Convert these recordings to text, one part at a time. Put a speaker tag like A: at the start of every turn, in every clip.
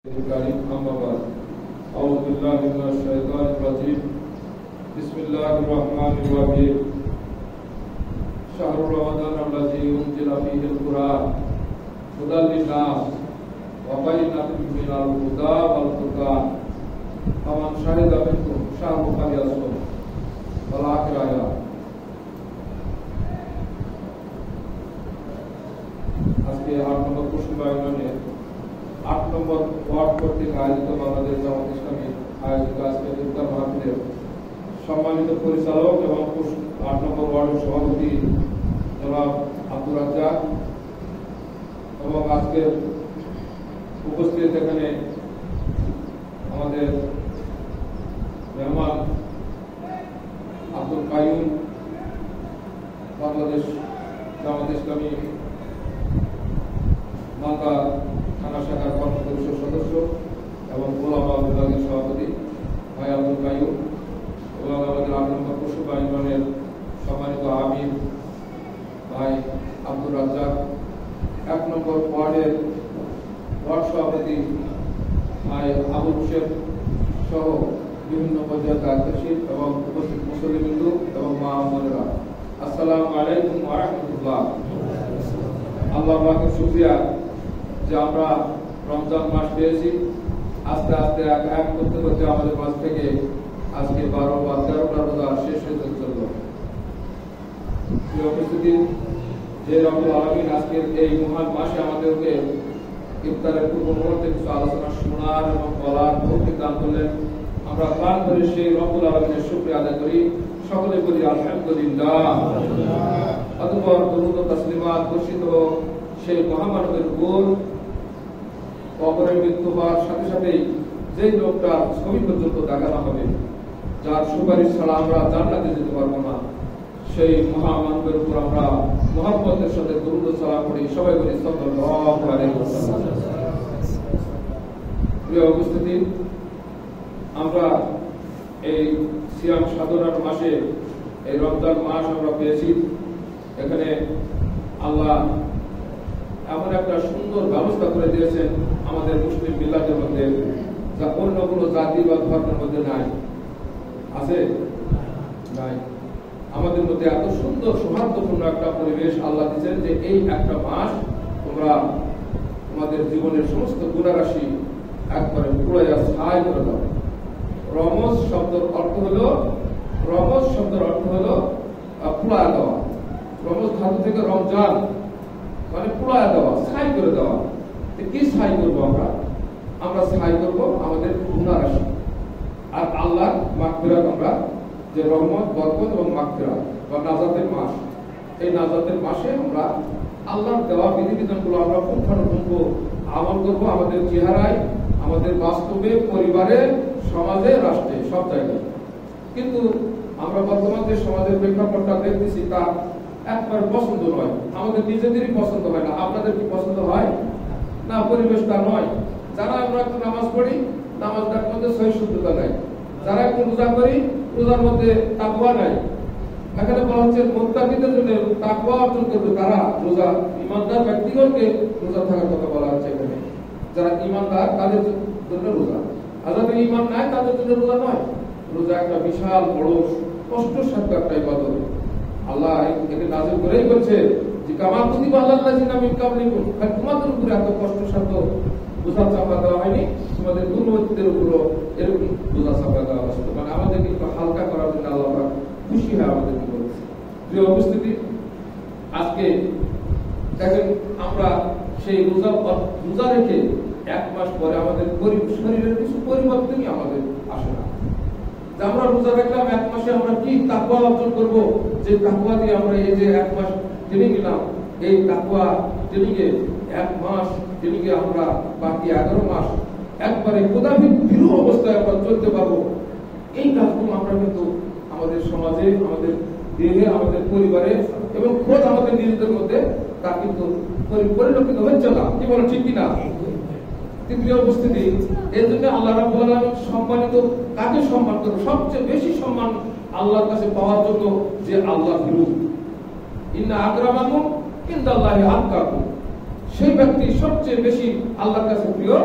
A: أما بعد أعوذ بالله من الشيطان الرجيم بسم الله الرحمن الرحيم شهر رمضان الذي أنزل فيه القرآن هدى للناس وبينات من الهدى والفرقان فمن شهد منكم شهر فليصم والآخر آيات আজকে 8 নম্বর কুসুমবা ইউনিয়নের 8 নম্বর ওয়ার্ড কর্তৃক আয়োজিত বাংলাদেশ জামাত ইসলামী আয়োজিত আজকের ইফতার মাহফিলের সম্মানিত পরিচালক এবং 8 নম্বর ওয়ার্ডের সভাপতি জনাব আব্দুর রাজ্জাক এবং আজকের উপস্থিত এখানে আমাদের মেহমান আব্দুল কাইয়ুম বাংলাদেশ জামাত ইসলামী মালদা থানা শাখার কর্ম পরিষদ সদস্য এবং ওলামা বিভাগের সভাপতি ভাই আব্দুল কাইয়ুম এবং আমাদের 8 নম্বর কুসুমবা ইউনিয়নের সম্মানিত আমির ভাই আব্দুর রাজ্জাক, 1 নম্বর ওয়ার্ডের ওয়ার্ড সভাপতি ভাই আবু হোসেন সহ বিভিন্ন পর্যায়ের দায়িত্বশীল এবং উপস্থিত মুসল্লিবৃন্দ এবং মা বোনেরা, আসসালামু আলাইকুম ওয়া রাহমাতুল্লাহ। আল্লাহ পাকের শুকরিয়া যে আমরা রমজান মাস পেয়েছি। আস্তে আস্তে এক করতে করতে আমাদের মাস থেকে আজকে 12 বা 13টা রোজা শেষ হয়ে চলল। উপস্থিতি যে রব্বুল আলামিন আজকের এই মহান মাসে আমাদেরকে ইফতারের পূর্ব মুহূর্তে কিছু আলোচনা শোনার এবং বলার তৌফিক দান করলেন। আমরা প্রাণ করে সেই রব্বুল আলামিনের শুকরিয়া আদায় করি, সকলে বলি আলহামদুলিল্লাহ। অতঃপর দরুদ ও তাসলিমাত বর্ষিত সেই মহামানবের উপর কবরের মৃত্যু হওয়ার সাথে সাথেই যে লোকটা ছবি পর্যন্ত দেখানো হবে, যার সুপারিশ ছাড়া আমরা জান্নাতে যেতে পারবো না, সেই মহামানবের উপর আমরা মহব্বতের সাথে দরুদ ও সালাম করি। সবাই বলি সাল্লাল্লাহু আলাইহি ওয়াসাল্লাম। প্রিয় উপস্থিতি, আমরা এই সিয়াম সাধনার মাসে, এই রমজান মাস আমরা পেয়েছি। এখানে আল্লাহ এমন একটা সুন্দর ব্যবস্থা করে দিয়েছেন আমাদের মুসলিম মিল্লাতের মধ্যে, যা অন্য কোনো জাতি বা ধর্মের মধ্যে নাই। আছে? নাই। আমাদের মধ্যে এত সুন্দর সৌহার্দ্যপূর্ণ একটা পরিবেশ আল্লাহ দিয়েছেন যে এই একটা মাস তোমরা তোমাদের জীবনের সমস্ত গুণারাশি একবারে পুরাইয়া ছাই করে দাও। রমজ শব্দের অর্থ হলো পুড়ায় দেওয়া। রমজ ধাতু থেকে রমজান মানে পুড়ায় দেওয়া, ছাই করে দেওয়া। কি ছাই করবো আমরা ছাই করবো আমাদের গুনাহরাশি আর আল্লাহর মাগফিরাত। আমরা যে রহমত, বরকত এবং মাগফিরাত বা নাজাতের মাস, এই নাজাতের মাসে আমরা আল্লাহর দেওয়া বিধিবিধানগুলো আমরা পুঙ্খানুপুঙ্খ আমল করবো আমাদের চেহারায়, আমাদের বাস্তবে, পরিবারে, সমাজে, রাষ্ট্রে, সব জায়গায়। কিন্তু আমরা বর্তমান যে সমাজের প্রেক্ষাপটটা দেখতেছি তা একবার পছন্দ নয়, আমাদের নিজেদেরই পছন্দ হয় না। আপনাদের কি পছন্দ হয় না? পরিবেশটা নয়। যারা আমরা একটু নামাজ পড়ি, নামাজটার মধ্যে সহিষ্ণুতা নাই। যারা একটু রোজা করি, রোজার মধ্যে তাকওয়া নাই। এখানে বলা হচ্ছে মুত্তাকিদের জন্য তাকওয়া অর্জন করবে তারা রোজা, ইমানদার ব্যক্তিগণকে রোজা থাকার কথা বলা হচ্ছে এখানে। যারা ইমানদার তাদের জন্য রোজা, আর যাদের ইমান নাই তাদের জন্য রোজা নয়। রোজা একটা বিশাল বড় কষ্টসাধ্য একটা ইবাদত। আল্লাহ একে নাযিল করেই বলছে যে কামা কুতিবা আলাল্লাযিনা মিন ক্বাবলিকুম, তোমাদের উপরে এত কষ্টসাধ্য বোঝা চাপা দেওয়া হয়নি, তোমাদের পূর্ববর্তীদের উপরও এরকম বোঝা চাপা দেওয়া হয়েছে। মানে আমাদের কিন্তু হালকা করার জন্য আল্লাহ পাক খুশি হয়ে আমাদেরকে বলেছে। প্রিয় উপস্থিতি, আজকে দেখেন আমরা সেই রোজা রেখে 1 মাস পরে আমাদের শরীরের কিছু পরিবর্তনই আমাদের আসে না। আমরা রোজা রাখলাম 1 মাসে আমরা কি তাকওয়া অর্জন করব, যে তাকওয়া দিয়ে আমরা এই যে 1 মাস ট্রেনিং নিলাম, এই তাকওয়া ট্রেনিংয়ে 1 মাস ট্রেনিংয়ে আমরা বাকি 11 মাস একবারে খোদাভীরু অবস্থায় আমরা চলতে পারবো। এই কাজগুলো আমরা কিন্তু আমাদের সমাজে, আমাদের দেহে, আমাদের পরিবারে এবং খোদ আমাদের নিজেদের মধ্যে তা কিন্তু পরিলক্ষিত হচ্ছে না। কি বলেন, ঠিক কিনা? তৃতীয় উপস্থিতি, এর জন্য আল্লাহ রাব্বুল আলামিন সম্মানিত কাকে সম্মান করবে? সবচেয়ে বেশি সম্মান আল্লাহর কাছে পাওয়ার জন্য যে আল্লাহ ভীরু। ইন্না আকরামাকুম ইনদাল্লাহি আতকাকুম, সেই ব্যক্তি সবচেয়ে বেশি আল্লাহর কাছে প্রিয়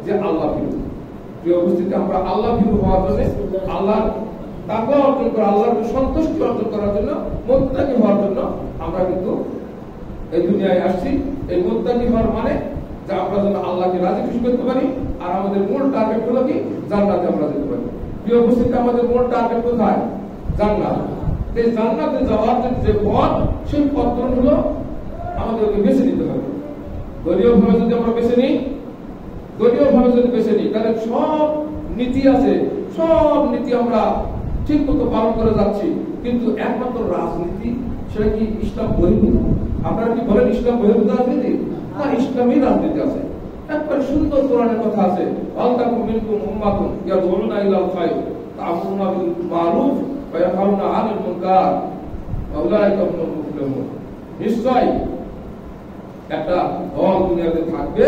A: যে আল্লাহ ভীরু। প্রিয় উপস্থিতি, আমরা আল্লাহ ভীরু হওয়ার জন্য, আল্লাহ তাকওয়া অর্জন করা, আল্লাহর সন্তুষ্টি অর্জন করার জন্য, মুত্তাকি হওয়ার জন্য আমরা কিন্তু এই দুনিয়ায় আসছি। এই মুত্তাকি হওয়ার মানে যে আমরা যেন আল্লাহকে রাজি খুশি করতে পারি, আর আমাদের মূল টার্গেট হলো কি? জান্নাতে আমরা যেতে পারি। প্রিয় উপস্থিতি, আমাদের মূল টার্গেট কোথায়? জান্নাত। এই জান্নাতে যাওয়ার যে পথ, সেই পথটা হলো আমাদেরকে বেছে নিতে হবে। দলীয় ভাবে যদি আমরা বেছে নিই, তাহলে সব নীতি আছে, সব নীতি আমরা ঠিক মতো পালন করে যাচ্ছি, কিন্তু একমাত্র রাজনীতি, সেটা কি ইসলাম বহির্ভূত? আপনারা কি বলেন ইসলাম বহির্ভূত রাজনীতি? না, ইসলামী রাজনীতি আছে। একবার সুন্দর কোরআনের কথা আছে, ওয়ালতাকুম মিনকুম উম্মাতুন ইয়াদউনা ইলাল খায়র তা'মুরুনা বিল মারুফ ওয়া ইয়ানহাউনা আনিল মুনকার ওয়া উলাইকা হুমুল মুফলিহুন। নিশ্চয় একটা দল দুনিয়াতে থাকবে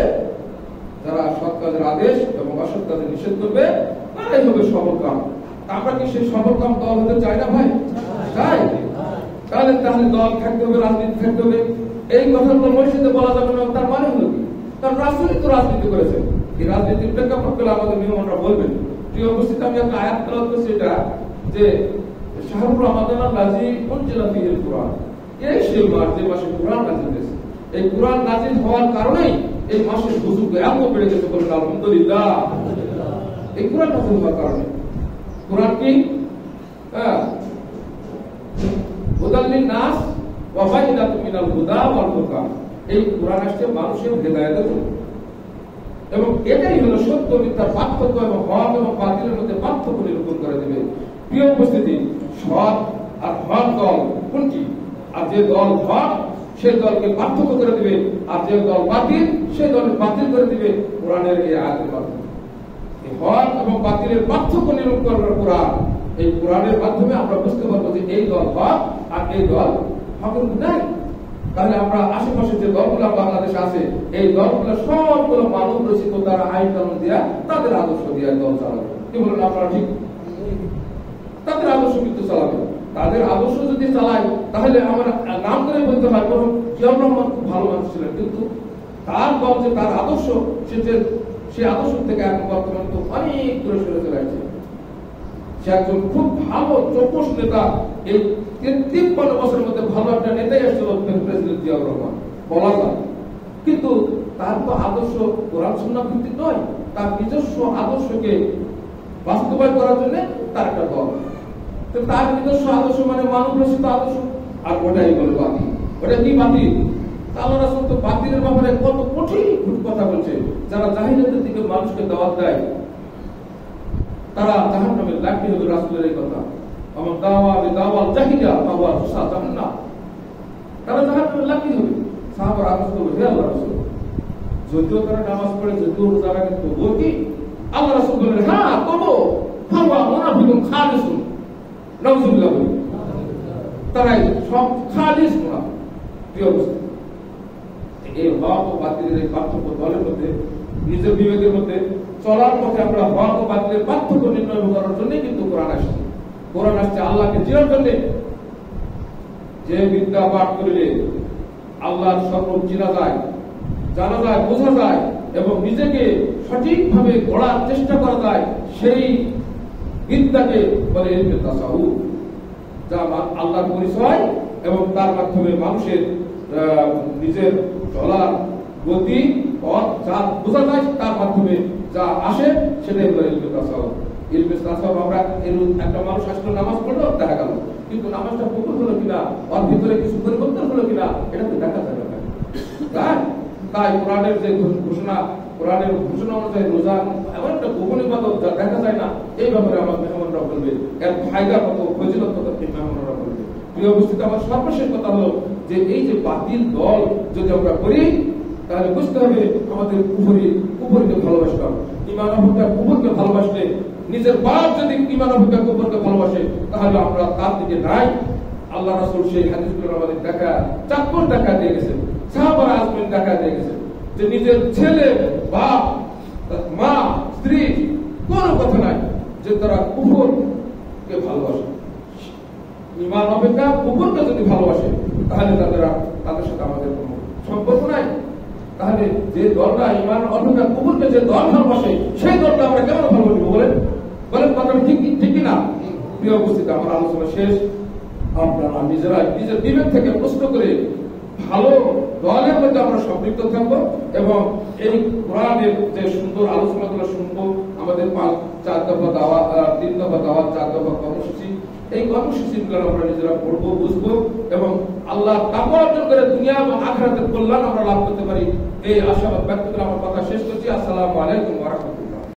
A: যারা সৎ কাজের আদেশ এবং অসৎ কাজের নিষেধ করবে, তারাই হবে সফলকাম। আমরা কি সেই সফলকাম দল হতে চাই না ভাই? চাই। তাহলে দল থাকতে হবে, রাজনীতি থাকতে হবে। এই কথাগুলো মসজিদে বলা যাবে না, তার মানে হলো কি? কারণ রাসূলই তো রাজনীতি করেছেন। এই রাজনীতির প্রেক্ষাপট পেলে আমাদের মেহমানরা বলবেন। প্রিয় উপস্থিতি, আমি একটা আয়াত তেলাওয়াত করছি, এটা যে শাহরুর রমাদান আল্লাযী উনজিলা ফীহিল কুরআন, এই সেই মাস যে মাসে কুরআন নাযিল হয়েছে। এই কুরআন নাযিল হওয়ার কারণেই এই মাসের হুজুর এত বেড়ে গেছে, বলেন আলহামদুলিল্লাহ। এই কুরআন নাযিল হওয়ার কারণে। কুরআন কি? হুদাল লিন-নাস ওয়া বাইনাতুম মিনাল হুদা ওয়াল ফুরকান। এই কুরআন আসছে মানুষের হেদায়েতের জন্য, এবং এটাই হলো সত্য মিথ্যার পার্থক্য এবং হক এবং বাতিলের মধ্যে পার্থক্য নিরূপণ করে দেবে। প্রিয় উপস্থিতি, সৎ আর হক দল কোনটি? আর যে দল হক, সেই দলকে পার্থক্য করে দিবে, আর যে দল বাতিল, সেই দলকে বাতিল করে দিবে কোরআনের এই আয়াতের মাধ্যমে। এই হক এবং বাতিলের পার্থক্য নিরূপণ করবে কোরআন। এই কোরআনের মাধ্যমে আমরা বুঝতে পারবো যে এই দল হক আর এই দল হকের নাই। তাহলে আমরা আশেপাশে যে দলগুলো বাংলাদেশে আছে, এই দলগুলো সবগুলো মানব রচিত, তারা আইন কানুন দিয়া, তাদের আদর্শ দিয়া দল চালাবে। কি বলেন আপনারা? ঠিক, তাদের আদর্শ কিন্তু চালাবে। তাদের আদর্শ যদি চালায়, তাহলে আমরা নাম করে বলতে হয় বরং জিয়াউর রহমান খুব ভালো মানুষ ছিলেন, কিন্তু তার দল যে তার আদর্শ, সে আদর্শ থেকে এখন বর্তমানে তো অনেক দূরে সরে চলে আসছে। সে একজন খুব ভালো চৌকস নেতা। এই 53 বছরের মধ্যে ভালো একটা নেতাই আসছিল প্রেসিডেন্ট জিয়াউর রহমান, বলা যায়। কিন্তু তার তো আদর্শ কোরআন সুন্নাহ ভিত্তিক নয়, তার নিজস্ব আদর্শকে বাস্তবায়ন করার জন্য তার একটা দল। তার নিজস্ব আদর্শ মানে মানব রচিত আদর্শ, আর ওটাই বলে বাতিল। ওটা কি বাতিল? আল্লাহ রাসূল তো বাতিলের ব্যাপারে কত কঠিন কথা বলছে। যারা জাহিলিয়াতের দিকে মানুষকে দাওয়াত দেয়, তারা জাহান্নামে লাঠি হবে। রাসূলের এই কথা, আমার দাওয়া বিদাওয়াল জাহিলিয়া ফাওয়া জাহান্নাম, তারা জাহান্নামে লাঠি হবে। সাহাবারা আদেশ করবে, হে আল্লাহ রাসূল, যদিও তারা নামাজ পড়ে, যদিও রোজা রাখে, তবুও কি? আল্লাহ রাসূল বলেন, হ্যাঁ তবু ফাওয়া মুনাফিকুন খালিসুন, নাউযুবিল্লাহ, তারাই সব খালিস মুনাফিক। প্রিয় অবস্থা, এই হক ও বাতিলের এই পার্থক্য দলের মধ্যে, নিজের বিবেকের মধ্যে চলার পথে আমরা হক ও বাতিলের পার্থক্য নির্ণয় করার জন্য কিন্তু কোরআন আসছে। কোরআন আসছে আল্লাহকে চিনার জন্য। যে বিদ্যা পাঠ করলে আল্লাহর স্বরূপ চিনা যায়, জানা যায়, বোঝা যায়, এবং নিজেকে সঠিকভাবে গড়ার চেষ্টা করা যায়, সেই বিদ্যাকে বলে ইলমে তাসাউফ, যা আল্লাহর পরিচয় এবং তার মাধ্যমে মানুষের নিজের চলার গতি পথ যা বোঝা যায়, তার মাধ্যমে যা আসে সেটাই হলো ইলমে তাসাউফ। ইলমে তাসাউফ, আমরা একটা মানুষ আসলে নামাজ পড়লো, দেখা গেল, কিন্তু নামাজটা কবুল হলো কিনা, ওর ভিতরে কিছু পরিবর্তন হলো কিনা, এটা তো দেখা যাবে না। তাই কোরআনের যে ঘোষণা, কোরআনের ঘোষণা অনুযায়ী রোজা এমন একটা গোপন ইবাদত যা দেখা যায় না, এই ব্যাপারে আমার মেহমানরা বলবে, এর ফায়দা কত, ফজিলত কত, এই মেহমানরা বলবে। প্রিয় উপস্থিতি, আমার সর্বশেষ কথা হলো যে এই যে বাতিল দল যদি আমরা করি, তাহলে বুঝতে হবে আমাদের কুফরকে ভালোবাসতে হবে। ঈমান অবজ্ঞা কুফরকে ভালোবাসলে, নিজের বাপ যদি ঈমান অবজ্ঞা কুফরকে ভালোবাসে, তাহলে আমরা তার দিকে নাই। আল্লাহ রাসূল সেই হাদিসগুলো আমাদের চাক্ষুষ দেখা দিয়ে গেছেন, সাহাবারা আজমিন দেখা দিয়ে গেছেন, যে নিজের ছেলে, বাপ, মা, স্ত্রী, কোনো কথা নাই যে তারা কুফরকে ভালোবাসে। ঈমান অপেক্ষা কুফরকে যদি ভালোবাসে, তাহলে তাদের সাথে আমাদের কোনো সম্পর্ক নাই। তাহলে যে দলটা ইমান অপেক্ষা কুকুরকে যে দল ভালোবাসে সেই দলটা আমরা কেমন ভালোবাসবো বলেন? বলেন কথাটা ঠিক ঠিক কিনা? প্রিয় উপস্থিতি, আমার আলোচনা শেষ। আপনারা নিজেরা নিজের বিবেক থেকে প্রশ্ন করে ভালো দলের মধ্যে আমরা সম্পৃক্ত থাকবো এবং এই কোরআনের যে সুন্দর আলোচনাগুলো শুনবো, আমাদের 4 দফা দাওয়াত, 3 দফা দাওয়াত, 4 দফা কর্মসূচি, এই কর্মসূচিগুলো আমরা নিজেরা পড়বো, বুঝবো এবং আল্লাহ তাকওয়া অর্জন করে দুনিয়া এবং আখিরাতের কল্যাণ আমরা লাভ করতে পারি, এই আশাবাদ ব্যক্ত করে আমার কথা শেষ করছি। আসসালামু আলাইকুম ওয়া রাহমাতুল্লাহ।